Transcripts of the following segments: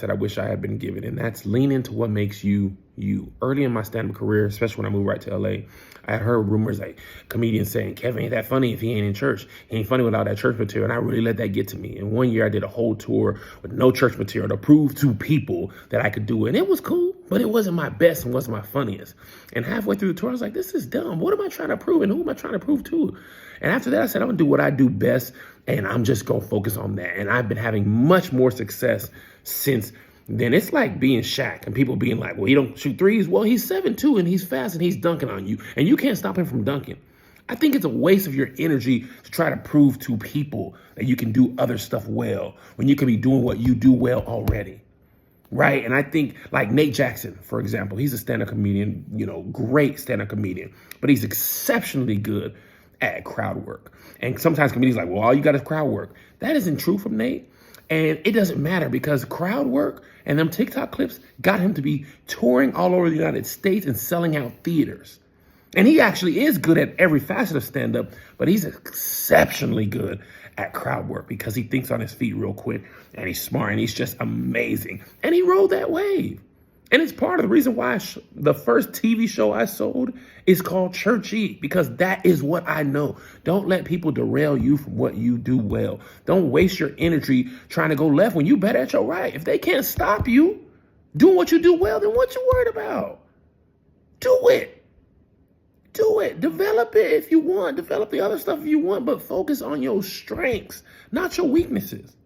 that I wish I had been given, and that's lean into what makes you you. Early in my stand-up career, especially when I moved right to LA, I had heard rumors like comedians saying, Kevin ain't that funny if he ain't in church. He ain't funny without that church material. And I really let that get to me. And one year I did a whole tour with no church material to prove to people that I could do it. And it was cool, but it wasn't my best and wasn't my funniest. And halfway through the tour, I was like, this is dumb. What am I trying to prove? And who am I trying to prove to? And after that, I said, I'm gonna do what I do best, and I'm just gonna focus on that. And I've been having much more success since then. It's like being Shaq and people being like, well, he don't shoot threes. Well, he's 7'2" and he's fast and he's dunking on you, and you can't stop him from dunking. I think it's a waste of your energy to try to prove to people that you can do other stuff well when you can be doing what you do well already. Right. And I think like Nate Jackson, for example, he's a stand-up comedian, great stand-up comedian, but he's exceptionally good at crowd work. And sometimes comedians are like, well, all you got is crowd work. That isn't true from Nate. And it doesn't matter because crowd work and them TikTok clips got him to be touring all over the United States and selling out theaters. And he actually is good at every facet of stand-up, but he's exceptionally good at crowd work because he thinks on his feet real quick and he's smart and he's just amazing. And he rode that wave. And it's part of the reason why the first TV show I sold is called Church Eat, because that is what I know. Don't let people derail you from what you do well. Don't waste your energy trying to go left when you better at your right. If they can't stop you doing what you do well, then what you worried about? Do it. Do it. Develop it if you want. Develop the other stuff if you want, but focus on your strengths, not your weaknesses.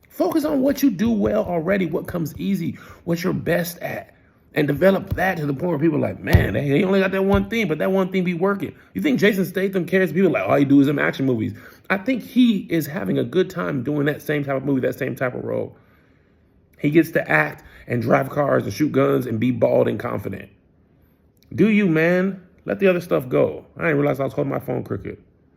Focus on what you do well already, what comes easy, what you're best at, and develop that to the point where people are like, man, they only got that one thing, but that one thing be working. You think Jason Statham cares? People are like, all you do is them action movies. I think he is having a good time doing that same type of movie, that same type of role. He gets to act and drive cars and shoot guns and be bald and confident. Do you, man? Let the other stuff go. I didn't realize I was holding my phone crooked.